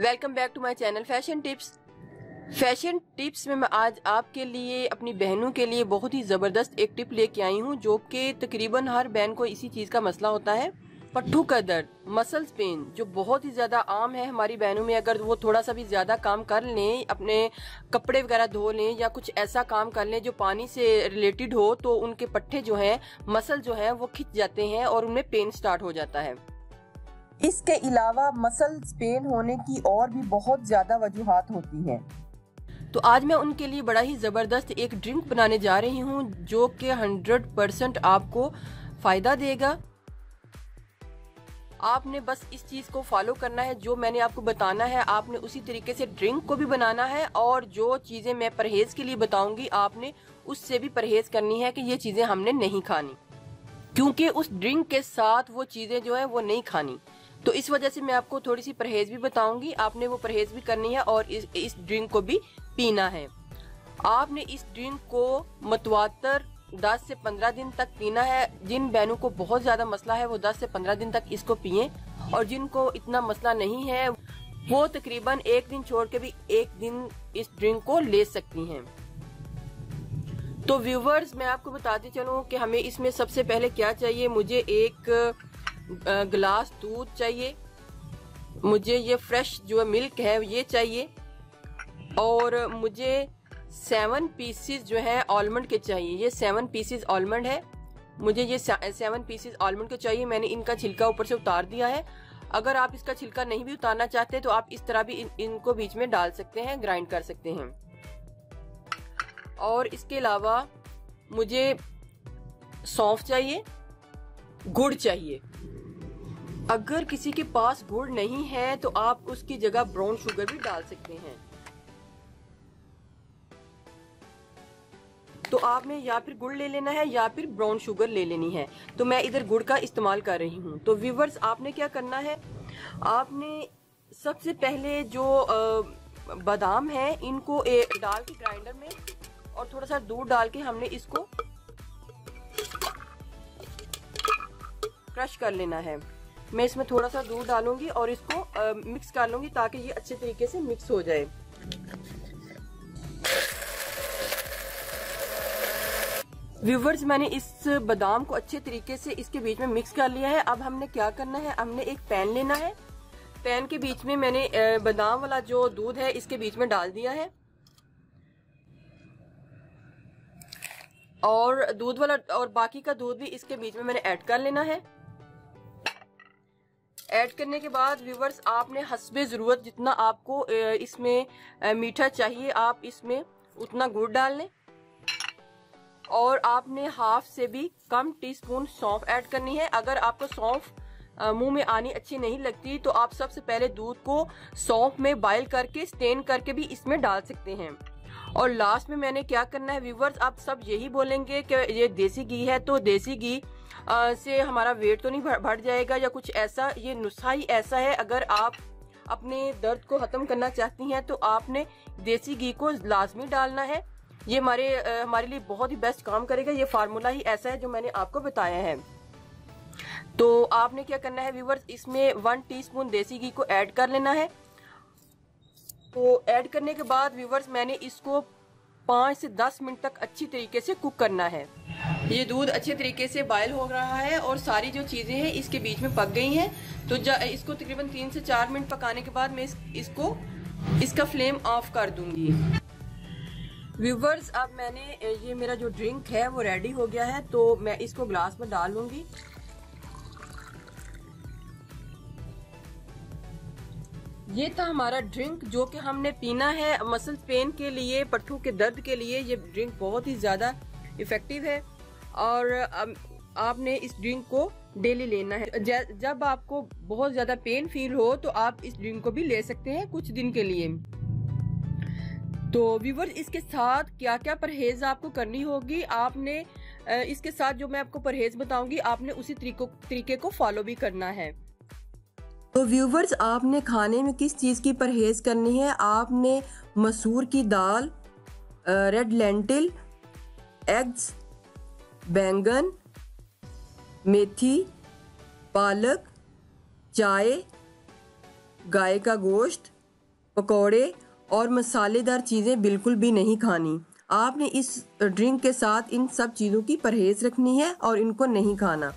Welcome back to my channel fashion tips में मैं आज आपके लिए अपनी बहनों के लिए बहुत ही ज़बरदस्त एक टिप लेके आई हूँ, जो कि तकरीबन हर बहन को इसी चीज़ का मसला होता है। पट्टू का दर्द, मसल्स पेन, जो बहुत ही ज़्यादा आम है हमारी बहनों में। अगर वो थोड़ा सा भी ज़्यादा काम कर लें, अपने कपड़े वगैरह धो लें या कुछ ऐसा काम कर लें जो पानी से रिलेटेड हो, तो उनके पट्टे जो हैं, मसल जो हैं, वो खिंच जाते हैं और उनमें पेन स्टार्ट हो जाता है। इसके अलावा मसल्स पेन होने की और भी बहुत ज़्यादा वजूहात होती हैं। तो आज मैं उनके लिए बड़ा ही ज़बरदस्त एक ड्रिंक बनाने जा रही हूँ, जो कि 100% आपको फ़ायदा देगा। आपने बस इस चीज़ को फॉलो करना है, जो मैंने आपको बताना है आपने उसी तरीके से ड्रिंक को भी बनाना है, और जो चीज़ें मैं परहेज़ के लिए बताऊंगी आपने उससे भी परहेज़ करनी है कि ये चीज़ें हमने नहीं खानी, क्योंकि उस ड्रिंक के साथ वो चीज़ें जो है वो नहीं खानी। तो इस वजह से मैं आपको थोड़ी सी परहेज़ भी बताऊंगी, आपने वो परहेज़ भी करनी है और इस ड्रिंक को भी पीना है। आपने इस ड्रिंक को मतवातर 10 से 15 दिन तक पीना है। जिन बहनों को बहुत ज़्यादा मसला है वो 10 से 15 दिन तक इसको पिएं, और जिनको इतना मसला नहीं है वो तकरीबन एक दिन छोड़ के भी एक दिन इस ड्रिंक को ले सकती हैं। तो व्यूवर्स, मैं आपको बताती चलूँ कि हमें इसमें सबसे पहले क्या चाहिए। मुझे एक गिलास दूध चाहिए, मुझे ये फ्रेश जो मिल्क है ये चाहिए, और मुझे 7 पीसेस जो है आलमंड के चाहिए। ये 7 पीसेस आलमंड है, मुझे ये 7 पीसेस आलमंड के चाहिए। मैंने इनका छिलका ऊपर से उतार दिया है। अगर आप इसका छिलका नहीं भी उतारना चाहते तो आप इस तरह भी इनको बीच में डाल सकते हैं, ग्राइंड कर सकते हैं। और इसके अलावा मुझे सौंफ चाहिए, गुड़ चाहिए। अगर किसी के पास गुड़ नहीं है तो आप उसकी जगह ब्राउन शुगर भी डाल सकते हैं। तो आपने या फिर गुड़ ले लेना है या फिर ब्राउन शुगर ले लेनी है। तो मैं इधर गुड़ का इस्तेमाल कर रही हूँ। तो व्यूवर्स, आपने क्या करना है, आपने सबसे पहले जो बादाम है इनको डाल के ग्राइंडर में और थोड़ा सा दूध डाल के हमने इसको क्रश कर लेना है। मैं इसमें थोड़ा सा दूध डालूंगी और इसको मिक्स कर लूंगी ताकि ये अच्छे तरीके से मिक्स हो जाए। व्यूवर्स, मैंने इस बादाम को अच्छे तरीके से इसके बीच में मिक्स कर लिया है। अब हमने क्या करना है, हमने एक पैन लेना है। पैन के बीच में मैंने बादाम वाला जो दूध है इसके बीच में डाल दिया है, और दूध वाला और बाकी का दूध भी इसके बीच में मैंने ऐड कर लेना है। ऐड करने के बाद व्यूवर्स, आपने हस्बे ज़रूरत जितना आपको इसमें मीठा चाहिए आप इसमें उतना गुड़ डाल लें, और आपने हाफ से भी कम टीस्पून सौंफ ऐड करनी है। अगर आपको सौंफ मुंह में आनी अच्छी नहीं लगती तो आप सबसे पहले दूध को सौंफ में बॉयल करके स्टेन करके भी इसमें डाल सकते हैं। और लास्ट में मैंने क्या करना है व्यूवर्स, आप सब यही बोलेंगे कि ये देसी घी है, तो देसी घी से हमारा वेट तो नहीं बढ़ जाएगा या कुछ ऐसा। ये नुस्खा ही ऐसा है। अगर आप अपने दर्द को खत्म करना चाहती हैं तो आपने देसी घी को लाजमी डालना है। ये हमारे लिए बहुत ही बेस्ट काम करेगा। ये फार्मूला ही ऐसा है जो मैंने आपको बताया है। तो आपने क्या करना है व्यूवर्स, इसमें 1 टीस्पून देसी घी को ऐड कर लेना है। तो ऐड करने के बाद व्यूवर्स, मैंने इसको 5 से 10 मिनट तक अच्छी तरीके से कुक करना है। ये दूध अच्छे तरीके से बॉयल हो रहा है और सारी जो चीज़ें हैं इसके बीच में पक गई हैं। तो इसको तकरीबन 3 से 4 मिनट पकाने के बाद मैं इसका फ्लेम ऑफ कर दूंगी। व्यूवर्स, अब मैंने ये मेरा जो ड्रिंक है वो रेडी हो गया है, तो मैं इसको ग्लास में डाल लूंगी। ये था हमारा ड्रिंक जो कि हमने पीना है मसल पेन के लिए, पट्टू के दर्द के लिए। ये ड्रिंक बहुत ही ज़्यादा इफ़ेक्टिव है और आपने इस ड्रिंक को डेली लेना है। जब आपको बहुत ज़्यादा पेन फील हो तो आप इस ड्रिंक को भी ले सकते हैं कुछ दिन के लिए। तो व्यूवर्स, इसके साथ क्या क्या परहेज़ आपको करनी होगी, आपने इसके साथ जो मैं आपको परहेज़ बताऊंगी आपने उसी तरीके को फॉलो भी करना है। तो व्यूवर्स, आपने खाने में किस चीज़ की परहेज़ करनी है, आपने मसूर की दाल, रेड लेंटिल, एग्स, बैंगन, मेथी, पालक, चाय, गाय का गोश्त, पकौड़े और मसालेदार चीज़ें बिल्कुल भी नहीं खानी। आपने इस ड्रिंक के साथ इन सब चीज़ों की परहेज़ रखनी है और इनको नहीं खाना।